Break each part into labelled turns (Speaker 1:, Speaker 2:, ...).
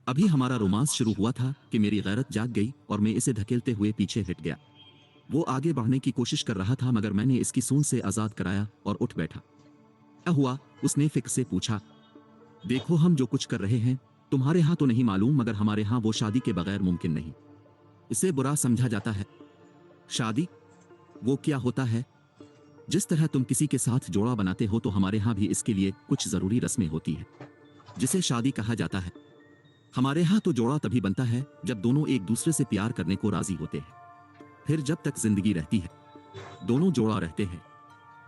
Speaker 1: अभी हमारा रोमांस शुरू हुआ था कि मेरी गैरत जाग गई और मैं इसे धकेलते हुए पीछे हट गया। वो आगे बढ़ने की कोशिश कर रहा था मगर मैंने इसकी सूंड से आजाद कराया और उठ बैठा। क्या हुआ? उसने फिक्र से पूछा। देखो, हम जो कुछ कर रहे हैं तुम्हारे यहाँ तो नहीं मालूम मगर हमारे यहाँ वो शादी के बगैर मुमकिन नहीं। इसे बुरा समझा जाता है। शादी? वो क्या होता है? जिस तरह तुम किसी के साथ जोड़ा बनाते हो तो हमारे यहाँ भी इसके लिए कुछ जरूरी रस्में होती है जिसे शादी कहा जाता है। हमारे यहाँ तो जोड़ा तभी बनता है जब दोनों एक दूसरे से प्यार करने को राजी होते हैं। फिर जब तक जिंदगी रहती है दोनों जोड़ा रहते हैं।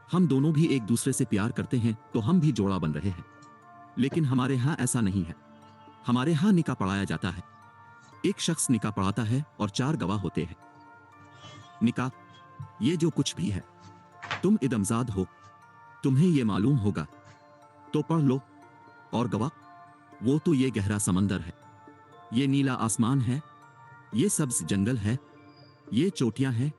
Speaker 1: हम दोनों भी एक दूसरे से प्यार करते हैं तो हम भी जोड़ा बन रहे हैं। लेकिन हमारे यहाँ ऐसा नहीं है। हमारे यहाँ निकाह पढ़ाया जाता है। एक शख्स निकाह पढ़ाता है और 4 गवाह होते हैं। निकाह ये जो कुछ भी है, तुम इदमजाद हो, तुम्हें ये मालूम होगा तो पढ़ लो। और गवाह, वो तो ये गहरा समंदर है, ये नीला आसमान है, ये सब्ज जंगल है, ये चोटियां हैं।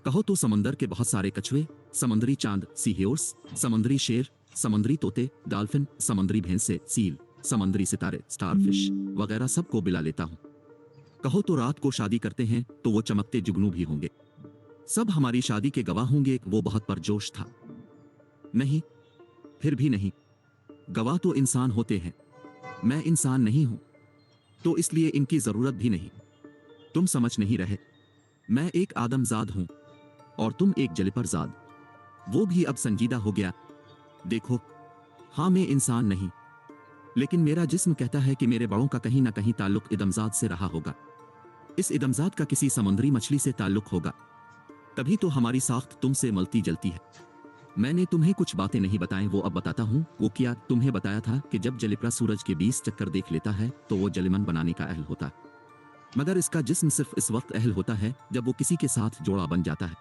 Speaker 1: कहो तो समंदर के बहुत सारे कछुए, समुद्री चांद, सी हॉर्स, समुद्री शेर, समुद्री तोते, डॉल्फिन, समुद्री भैंसे, सील, समुद्री सितारे, स्टारफिश वगैरह सबको बिला लेता हूं। कहो तो रात को शादी करते हैं तो वो चमकते जुगनू भी होंगे, सब हमारी शादी के गवाह होंगे। वो बहुत परजोश था। नहीं, फिर भी नहीं। गवाह तो इंसान होते हैं, मैं इंसान नहीं हूं, तो इसलिए इनकी जरूरत भी नहीं। तुम समझ नहीं रहे। मैं एक आदमजाद हूं और तुम एक जलिपरजाद। वो भी अब संजीदा हो गया। देखो, हां, मैं इंसान नहीं, लेकिन मेरा जिस्म कहता है कि मेरे बड़ों का कहीं ना कहीं ताल्लुक इदमजाद से रहा होगा। इस इदमजाद का किसी समुद्री मछली से ताल्लुक होगा, तभी तो हमारी साख्त तुमसे मलती जलती है। मैंने तुम्हें कुछ बातें नहीं बताएं, वो अब बताता हूं। वो क्या तुम्हें बताया था कि जब जलिपरा सूरज के 20 चक्कर देख लेता है तो वो जलिमन बनाने का अहल होता है, मगर इसका जिस्म सिर्फ इस वक्त अहल होता है जब वो किसी के साथ जोड़ा बन जाता है।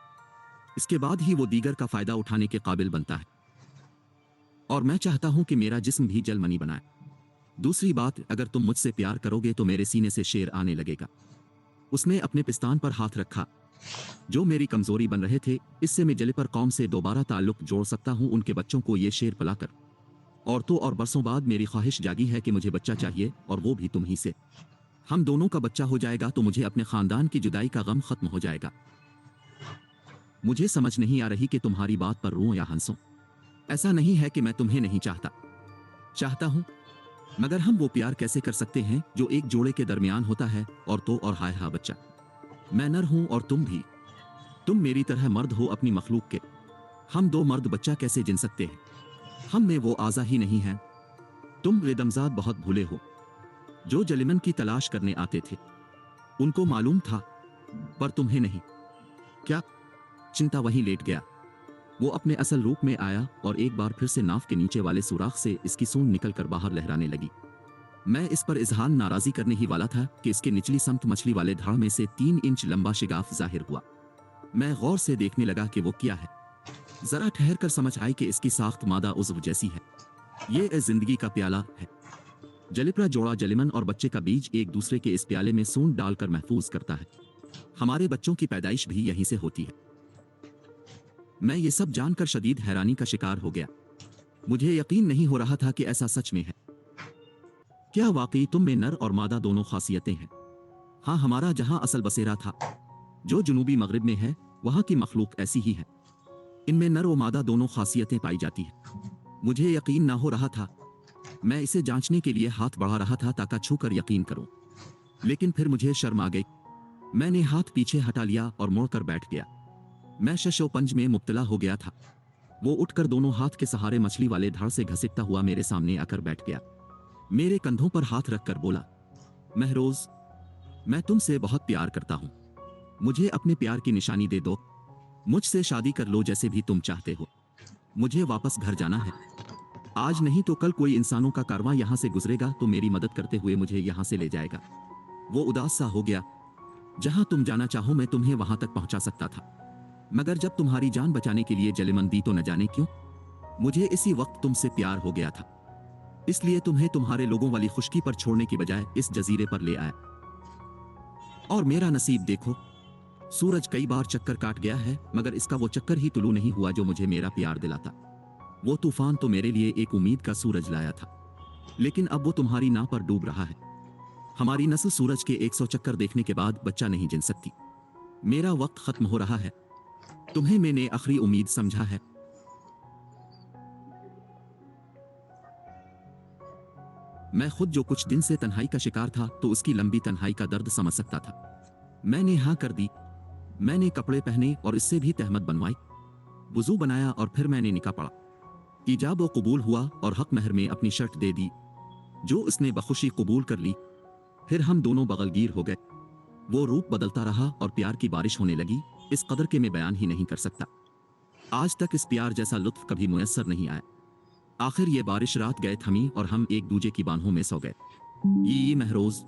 Speaker 1: इसके बाद ही वो दीगर का फायदा उठाने के काबिल बनता है। और मैं चाहता हूं कि मेरा जिस्म भी जलमनी बनाए। दूसरी बात, अगर तुम मुझसे प्यार करोगे तो मेरे सीने से शेर आने लगेगा। उसने अपने पिस्तान पर हाथ रखा, जो मेरी कमजोरी बन रहे थे। इससे मैं जलिपर कौम से दोबारा ताल्लुक जोड़ सकता हूं, उनके बच्चों को ये शेर पलाकर। और तो और बरसों बाद मेरी ख्वाहिश जागी है कि मुझे बच्चा चाहिए, और वो भी तुम ही से। हम दोनों का बच्चा हो जाएगा तो मुझे अपने खानदान की जुदाई का गम खत्म हो जाएगा। मुझे समझ नहीं आ रही कि तुम्हारी बात पर रोऊं या हंसूं। ऐसा नहीं है कि मैं तुम्हें नहीं चाहता, चाहता हूं, मगर हम वो प्यार कैसे कर सकते हैं जो एक जोड़े के दरमियान होता है। और तो और हाय हा बच्चा, मैं नर हूं और तुम भी। तुम मेरी तरह मर्द हो अपनी मखलूक के। हम 2 मर्द बच्चा कैसे जिन सकते हैं? हम में वो आज़ा ही नहीं है। तुम रिदमजाद बहुत भूले हो। जो जलिमन की तलाश करने आते थे उनको मालूम था, पर तुम्हें नहीं। क्या? चिंता वहीं लेट गया। वो अपने असल रूप में आया और एक बार फिर से नाव के नीचे वाले सुराख से इसकी सूंड निकलकर बाहर लहराने लगी। मैं इस पर इजहार नाराजी करने ही वाला था कि इसके निचली समत मछली वाले धाड़ में से 3 इंच लंबा शिगाफ जाहिर हुआ। मैं गौर से देखने लगा कि वो क्या है। जरा ठहर कर समझ आई कि इसकी साख्त मादा उज़्व जैसी है। ये जिंदगी का प्याला है। जलिपरा जोड़ा जलिमन और बच्चे का बीज एक दूसरे के इस प्याले में सूंड डालकर महफूज करता है। हमारे बच्चों की पैदाइश भी यहीं से होती है। मैं ये सब जानकर शदीद हैरानी का शिकार हो गया। मुझे यकीन नहीं हो रहा था कि ऐसा सच में है। क्या वाकई तुम में नर और मादा दोनों खासियतें हैं? हाँ, हमारा जहां असल बसेरा था, जो जुनूबी मगरिब में है, वहां की मखलूक ऐसी ही है। इनमें नर और मादा दोनों खासियतें पाई जाती हैं। मुझे यकीन ना हो रहा था। मैं इसे जांचने के लिए हाथ बढ़ा रहा था ताकि छू कर यकीन करूं, लेकिन फिर मुझे शर्म आ गई। मैंने हाथ पीछे हटा लिया और मुड़कर बैठ गया। मैं शशोपंज में मुब्तला हो गया था। वो उठकर दोनों हाथ के सहारे मछली वाले धाड़ से घसीटता हुआ मेरे सामने आकर बैठ गया। मेरे कंधों पर हाथ रखकर बोला, महरोज, मैं तुमसे बहुत प्यार करता हूं। मुझे अपने प्यार की निशानी दे दो। मुझसे शादी कर लो जैसे भी तुम चाहते हो। मुझे वापस घर जाना है। आज नहीं तो कल कोई इंसानों का कारवां यहां से गुजरेगा तो मेरी मदद करते हुए मुझे यहां से ले जाएगा। वो उदास सा हो गया। जहां तुम जाना चाहो मैं तुम्हें वहां तक पहुंचा सकता था, मगर जब तुम्हारी जान बचाने के लिए जलिमन दी तो न जाने क्यों मुझे इसी वक्त तुमसे प्यार हो गया था। इसलिए तुम्हें तुम्हारे लोगों वाली खुशकी पर छोड़ने की बजाय इस जजीरे पर ले आया। और मेरा नसीब देखो, सूरज कई बार चक्कर काट गया है, मगर इसका वो चक्कर ही तुलू नहीं हुआ जो मुझे मेरा प्यार दिलाता। वो तूफान तो मेरे लिए एक उम्मीद का सूरज लाया था, लेकिन अब वो तुम्हारी नाव पर डूब रहा है। हमारी नस्ल सूरज के 100 चक्कर देखने के बाद बच्चा नहीं जिन सकती। मेरा वक्त खत्म हो रहा है। तुम्हें मैंने आखिरी उम्मीद समझा है। मैं खुद जो कुछ दिन से तन्हाई का शिकार था तो उसकी लंबी तन्हाई का दर्द समझ सकता था। मैंने हाँ कर दी। मैंने कपड़े पहने और इससे भी तहमत बनवाई, वुजू बनाया और फिर मैंने निकाह पढ़ा। ईजाब व कबूल हुआ और हक महर में अपनी शर्ट दे दी, जो उसने बखुशी कबूल कर ली। फिर हम दोनों बगलगीर हो गए। वो रूप बदलता रहा और प्यार की बारिश होने लगी, इस कदर के मैं बयान ही नहीं कर सकता। आज तक इस प्यार जैसा लुत्फ कभी मुयस्सर नहीं आया। आखिर ये बारिश रात गए थमी और हम एक दूजे की बाहों में सो गए। ये महरोज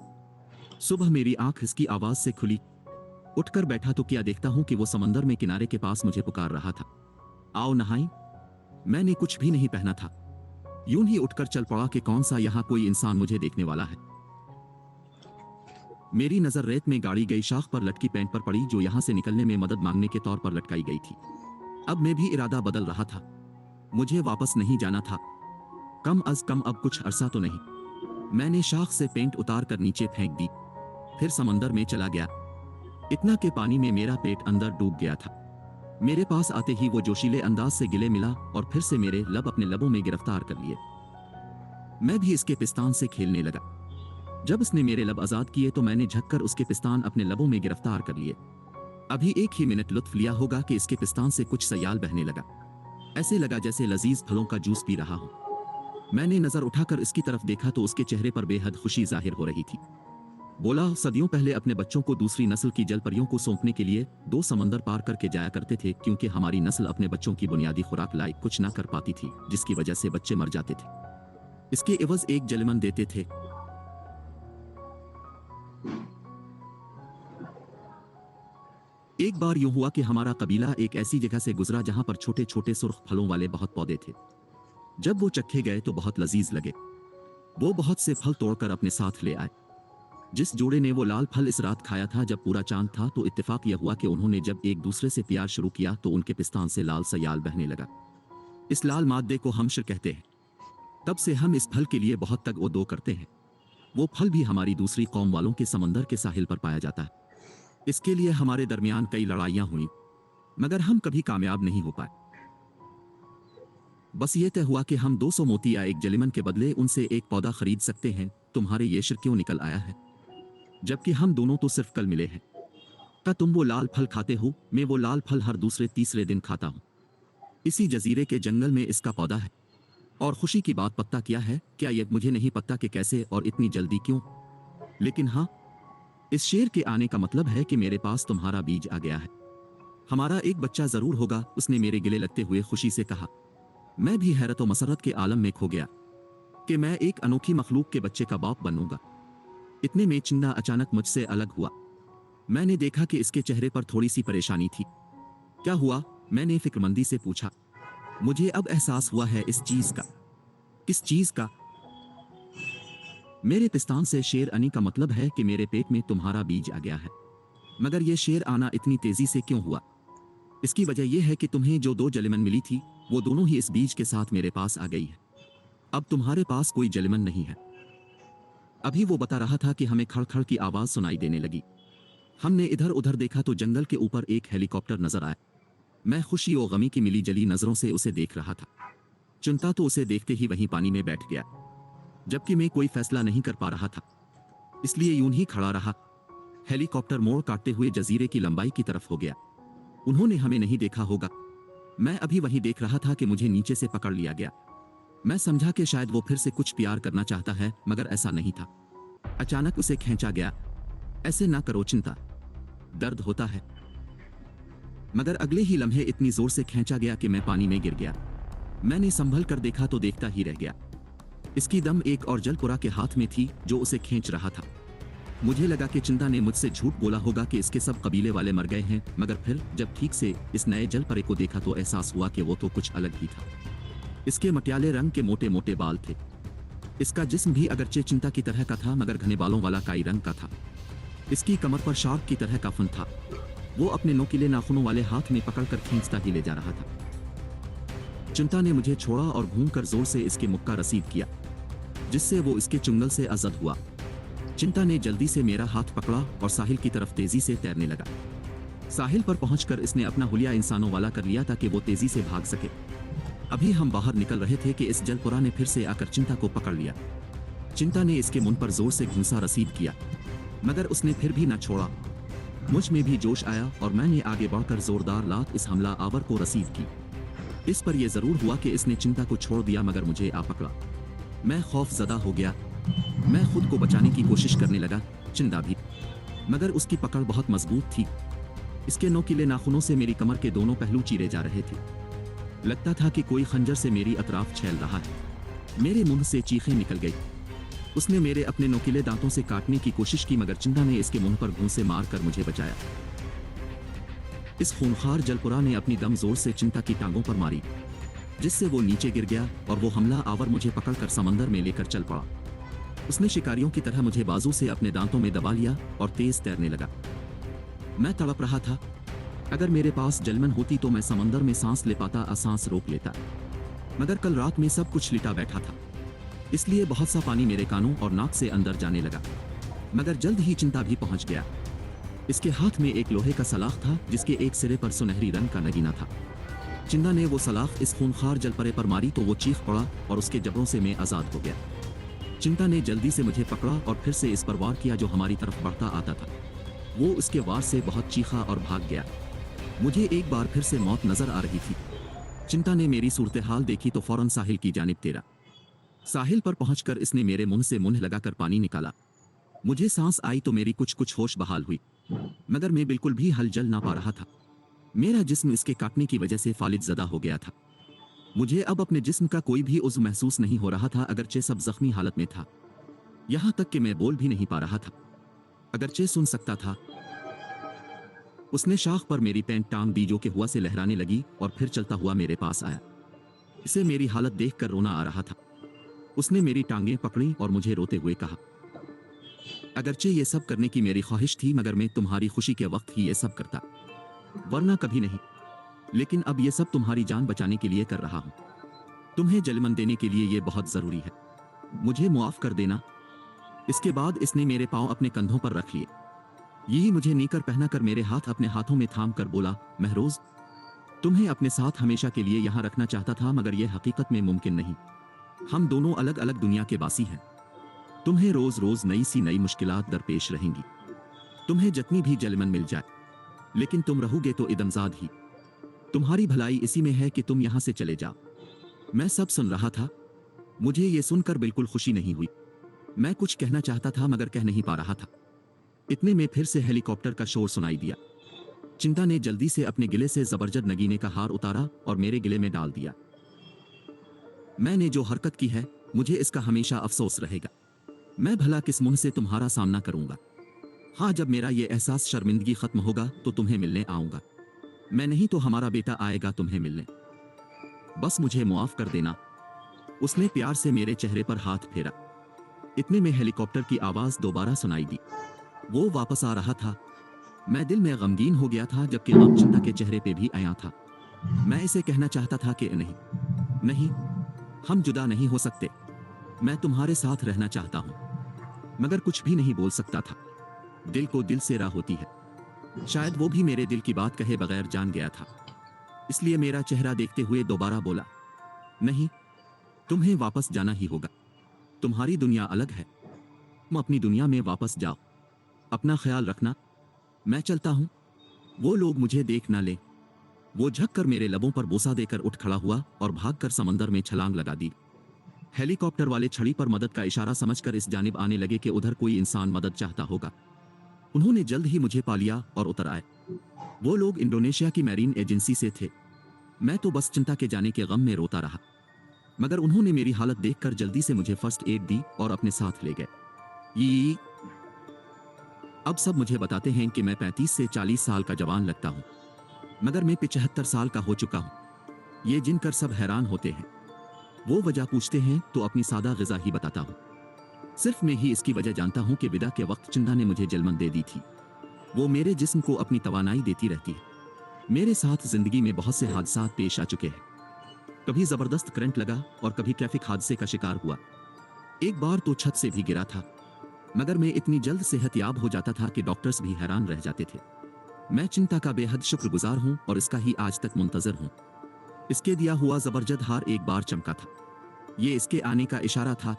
Speaker 1: सुबह मेरी आंख इसकी आवाज से खुली। उठकर बैठा तो क्या देखता हूं कि वो समंदर में किनारे के पास मुझे पुकार रहा था, आओ नहाई। मैंने कुछ भी नहीं पहना था। यूं ही उठकर चल पड़ा कि कौन सा यहां कोई इंसान मुझे देखने वाला है। मेरी नजर रेत में गाड़ी गई शाख पर लटकी पैंट पर पड़ी, जो यहां से निकलने में मदद मांगने के तौर पर लटकाई गई थी। अब मैं भी इरादा बदल रहा था। मुझे वापस नहीं जाना था, कम अज कम अब कुछ अरसा तो नहीं। मैंने शाख से पेंट उतार कर नीचे फेंक दी, फिर समंदर में चला गया। इतना के पानी में मेरा पेट अंदर डूब गया था। मेरे पास आते ही वो जोशीले अंदाज से गिले मिला और फिर से मेरे लब अपने लबों में गिरफ्तार कर लिए। मैं भी इसके पिस्तान से खेलने लगा। जब उसने मेरे लब आजाद किए तो मैंने झककर उसके पिस्तान अपने लबों में गिरफ्तार कर लिए। अभी एक ही मिनट लुत्फ लिया होगा कि इसके पिस्तान से कुछ सयाल बहने लगा। ऐसे लगा जैसे लजीज फलों का जूस पी रहा हूं। मैंने नजर उठाकर इसकी तरफ देखा तो उसके चेहरे पर बेहद खुशी जाहिर हो रही थी। बोला, सदियों पहले अपने बच्चों को दूसरी नस्ल की जलपरियों को सौंपने के लिए 2 समंदर पार करके जाया करते थे, क्योंकि हमारी नस्ल अपने बच्चों की बुनियादी खुराक लायक कुछ ना कर पाती थी, जिसकी वजह से बच्चे मर जाते थे। इसके एवज एक जलमन देते थे। एक बार यूं हुआ कि हमारा कबीला एक ऐसी जगह से गुजरा जहां पर छोटे छोटे सुर्ख फलों वाले बहुत पौधे थे। जब वो चखे गए तो बहुत लजीज लगे। वो बहुत से फल तोड़कर अपने साथ ले आए। जिस जोड़े ने वो लाल फल इस रात खाया था जब पूरा चांद था, तो इत्तेफाक यह हुआ कि उन्होंने जब एक दूसरे से प्यार शुरू किया तो उनके पिस्तान से लाल सयाल बहने लगा। इस लाल मादे को हमशर कहते हैं। तब से हम इस फल के लिए बहुत तग ओ दो करते हैं। वो फल भी हमारी दूसरी कौम वालों के समंदर के साहिल पर पाया जाता है। इसके लिए हमारे दरमियान कई लड़ाइयां हुई, मगर हम कभी कामयाब नहीं हो पाए। बस ये तय हुआ कि हम 200 मोती या एक जलिमन के बदले उनसे एक पौधा खरीद सकते हैं। तुम्हारे ये शिर क्यों निकल आया है, जबकि हम दोनों तो सिर्फ कल मिले हैं? क्या तुम वो लाल फल खाते हो? मैं वो लाल फल हर दूसरे तीसरे दिन खाता हूं। इसी जजीरे के जंगल में इसका पौधा है। और खुशी की बात पता क्या है? क्या ये मुझे नहीं पता कि कैसे और इतनी जल्दी क्यों, लेकिन हाँ, इस शेर के आने का मतलब है कि मेरे पास तुम्हारा बीज आ गया है। हमारा एक बच्चा जरूर होगा, उसने मेरे गिले लगते हुए खुशी से कहा। मैं भी हैरत व मसरत के आलम में खो गया कि मैं एक अनोखी मखलूक के बच्चे का बाप बनूंगा। इतने में चिंदा अचानक मुझसे अलग हुआ। मैंने देखा कि इसके चेहरे पर थोड़ी सी परेशानी थी। क्या हुआ? मैंने फिक्रमंदी से पूछा। मुझे अब एहसास हुआ है इस चीज का। किस चीज का? मेरे पिस्तान से शेर आने का मतलब है कि मेरे पेट में तुम्हारा बीज आ गया है। मगर यह शेर आना इतनी तेजी से क्यों हुआ? इसकी वजह यह है कि तुम्हें जो 2 जलिमन मिली थी, वो दोनों ही इस बीज के साथ मेरे पास आ गई है। अब तुम्हारे पास कोई जलिमन नहीं है। अभी वो बता रहा था कि हमें खड़खड़ की आवाज सुनाई देने लगी। हमने इधर उधर देखा तो जंगल के ऊपर एक हेलीकॉप्टर नजर आया। मैं खुशी और गमी की मिली जली नजरों से उसे देख रहा था। चुनता तो उसे देखते ही वहीं पानी में बैठ गया, जबकि मैं कोई फैसला नहीं कर पा रहा था, इसलिए यूं ही खड़ा रहा। हेलीकॉप्टर मोड़ काटते हुए जजीरे की लंबाई की तरफ हो गया। उन्होंने हमें नहीं देखा होगा। मैं अभी वहीं देख रहा था कि मुझे नीचे से पकड़ लिया गया। मैं समझा कि शायद वो फिर से कुछ प्यार करना चाहता है, मगर ऐसा नहीं था। अचानक उसे खींचा गया। ऐसे ना करो चिंता, दर्द होता है। मगर अगले ही लम्हे इतनी जोर से खींचा गया कि मैं पानी में गिर गया। मैंने संभल कर देखा तो देखता ही रह गया। इसकी दम एक और जलपुरा के हाथ में थी जो उसे खींच रहा था। मुझे लगा कि चिंता ने मुझसे झूठ बोला होगा कि इसके सब कबीले वाले मर गए हैं, मगर फिर जब ठीक से इस नए जलपरे को देखा तो एहसास हुआ कि वो तो कुछ अलग ही था। इसके मटियाले रंग के मोटे मोटे बाल थे। इसका जिस्म भी अगरचे चिंता की तरह का था, मगर घने बालों वाला काई रंग का था। इसकी कमर पर शार्क की तरह का फन था। वो अपने नोकीले नाखूनों वाले हाथ में पकड़कर खींचता ही ले जा रहा था। चिंता ने मुझे छोड़ा और घूमकर जोर से इसके मुक्का रसीद किया, जिससे वो इसके चुंगल से आजाद हुआ। चिंता ने जल्दी से मेरा हाथ पकड़ा और साहिल की तरफ तेजी से तैरने लगा। साहिल पर पहुंचकर इसने अपना हुलिया इंसानों वाला कर लिया ताकि वो तेजी से भाग सके। अभी हम बाहर निकल रहे थे कि इस जलपुरा ने फिर से आकर चिंता को पकड़ लिया। चिंता ने इसके मुंह पर जोर से घूंसा रसीद किया, मगर उसने फिर भी न छोड़ा। मुझ में भी जोश आया और मैंने आगे बढ़कर जोरदार लात इस हमला आवर को रसीद की। इस पर यह जरूर हुआ कि इसने चिंता को छोड़ दिया, मगर मुझे आ पकड़ा। मैं खौफजदा हो गया। मैं खुद को बचाने की कोशिश करने लगा, चिंता भी, मगर उसकी पकड़ बहुत मजबूत थी। इसके नोकीले नाखूनों से मेरी कमर के दोनों पहलू चीरे जा रहे थे। लगता था कि कोई खंजर से मेरी अतराफ छेल रहा है। मेरे मुंह से चीखें निकल गई। उसने मेरे अपने नोकीले दांतों से काटने की कोशिश की, मगर चिंता ने इसके मुंह पर घूंसे मारकर मुझे बचाया। इस खूंखार जलपुरा ने अपनी दम जोर से चिंता की टांगों पर मारी, जिससे वो नीचे गिर गया और वो हमला आवर मुझे पकड़कर समंदर में लेकर चल पड़ा। उसने शिकारियों की तरह मुझे बाजू से अपने दांतों में दबा लिया और तेज तैरने लगा। मैं तड़प रहा था। अगर मेरे पास जलमन होती तो मैं समंदर में सांस ले पाता, सांस रोक लेता, मगर कल रात में सब कुछ लिटा बैठा था, इसलिए बहुत सा पानी मेरे कानों और नाक से अंदर जाने लगा। मगर जल्द ही चिंता भी पहुंच गया। इसके हाथ में एक लोहे का सलाख था, जिसके एक सिरे पर सुनहरी रंग का नगीना था। चिंता ने वो सलाख इस खूंखार जलपरे पर मारी तो वो चीख पड़ा और उसके जबड़ों से मैं आजाद हो गया। चिंता ने जल्दी से मुझे पकड़ा और फिर से इस पर वार किया जो हमारी तरफ बढ़ता आता था। वो उसके वार से बहुत चीखा और भाग गया। मुझे एक बार फिर से मौत नजर आ रही थी। चिंता ने मेरी सूरत हाल देखी तो फौरन साहिल की जानिब तेरा। साहिल पर पहुंचकर इसने मेरे मुंह से मुंह लगाकर पानी निकाला। मुझे सांस आई तो मेरी कुछ होश बहाल हुई, मगर मैं बिल्कुल भी हलचल ना पा रहा था। मेरा जिस्म इसके काटने की वजह से फालिज ज़दा हो गया था। मुझे अब अपने जिस्म का कोई भी उज़्व महसूस नहीं हो रहा था, अगरचे सब जख्मी हालत में था। यहां तक कि मैं बोल भी नहीं पा रहा था, अगरचे सुन सकता था। उसने शाख पर मेरी पैंट टांग दी जो कि हवा से लहराने लगी और फिर चलता हुआ मेरे पास आया। इसे मेरी हालत देखकर रोना आ रहा था। उसने मेरी टांगें पकड़ी और मुझे रोते हुए कहा, अगरचे ये सब करने की मेरी ख्वाहिश थी, मगर मैं तुम्हारी खुशी के वक्त ही ये सब करता, वरना कभी नहीं। लेकिन अब ये सब तुम्हारी जान बचाने के लिए कर रहा हूं। तुम्हें जलमन देने के लिए ये बहुत जरूरी है। मुझे मुआफ कर देना। इसके बाद इसने मेरे पांव अपने कंधों पर रख लिए। यही मुझे नीकर पहनाकर मेरे हाथ अपने हाथों में थाम कर बोला, महरोज, तुम्हें अपने साथ हमेशा के लिए यहां रखना चाहता था, मगर यह हकीकत में मुमकिन नहीं। हम दोनों अलग अलग दुनिया के वासी हैं। तुम्हें रोज रोज नई मुश्किलात दरपेश रहेंगी। तुम्हें जितनी भी जलमन मिल जाए, लेकिन तुम रहोगे तो इदमजाद ही। तुम्हारी भलाई इसी में है कि तुम यहां से चले जाओ। मैं सब सुन रहा था। मुझे ये सुनकर बिल्कुल खुशी नहीं हुई। मैं कुछ कहना चाहता था मगर कह नहीं पा रहा था। इतने में फिर से हेलीकॉप्टर का शोर सुनाई दिया। चिंता ने जल्दी से अपने गिले से जबरदस्त नगीने का हार उतारा और मेरे गिले में डाल दिया। मैंने जो हरकत की है, मुझे इसका हमेशा अफसोस रहेगा। मैं भला किस मुंह से तुम्हारा सामना करूंगा। हाँ, जब मेरा ये एहसास शर्मिंदगी खत्म होगा तो तुम्हें मिलने आऊंगा। मैं नहीं तो हमारा बेटा आएगा तुम्हें मिलने। बस मुझे मुआफ कर देना। उसने प्यार से मेरे चेहरे पर हाथ फेरा। इतने में हेलीकॉप्टर की आवाज दोबारा सुनाई दी। वो वापस आ रहा था। मैं दिल में गमगीन हो गया था, जबकि गम चिंता के चेहरे पे भी आया था। मैं इसे कहना चाहता था कि नहीं, नहीं, हम जुदा नहीं हो सकते। मैं तुम्हारे साथ रहना चाहता हूं, मगर कुछ भी नहीं बोल सकता था। दिल को दिल से राह होती है। शायद वो भी मेरे दिल की बात कहे बगैर जान गया था। इसलिए मेरा चेहरा देखते हुए दोबारा बोला, नहीं, तुम्हें वापस जाना ही होगा। तुम्हारी दुनिया अलग है। तुम अपनी दुनिया में वापस जाओ। अपना ख्याल रखना। मैं चलता हूं। वो लोग मुझे देख ना ले। वो झुककर मेरे लबों पर बोसा देकर उठ खड़ा हुआ और भागकर समंदर में छलांग लगा दी। हेलीकॉप्टर वाले छड़ी पर मदद का इशारा समझकर इस जानिब आने लगे कि उधर कोई इंसान मदद चाहता होगा। उन्होंने जल्द ही मुझे पा लिया और उतर आए। वो लोग इंडोनेशिया की मैरीन एजेंसी से थे। मैं तो बस चिंता के जाने के गम में रोता रहा, मगर उन्होंने मेरी हालत देखकर जल्दी से मुझे फर्स्ट एड दी और अपने साथ ले गए। ये अब सब मुझे बताते हैं कि मैं 35 से 40 साल का जवान लगता हूं, मगर मैं 75 साल का हो चुका हूं। ये जिनकर सब हैरान होते हैं। वो वजह पूछते हैं तो अपनी सादा ग़िज़ा ही बताता हूं। सिर्फ मैं ही इसकी वजह जानता हूं कि विदा के वक्त चिंता ने मुझे जलमन दे दी थी। वो मेरे जिस्म को अपनी तवानाई देती रहती है। मेरे साथ जिंदगी में बहुत से हादसात पेश आ चुके हैं। कभी जबरदस्त करंट लगा और कभी ट्रैफिक हादसे का शिकार हुआ। एक बार तो छत से भी गिरा था। मगर मैं इतनी जल्द सेहतयाब हो जाता था कि डॉक्टर्स भी हैरान रह जाते थे। मैं चिंता का बेहद शुक्रगुजार हूँ और इसका ही आज तक मुंतजर हूँ। इसके दिया हुआ जबरदस्त हार एक बार चमका था। ये इसके आने का इशारा था,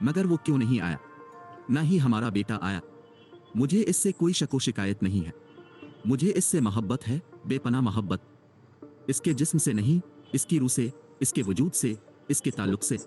Speaker 1: मगर वो क्यों नहीं आया? ना ही हमारा बेटा आया। मुझे इससे कोई शको शिकायत नहीं है। मुझे इससे मोहब्बत है, बेपनाह मोहब्बत। इसके जिस्म से नहीं, इसकी रूह से, इसके वजूद से, इसके ताल्लुक से।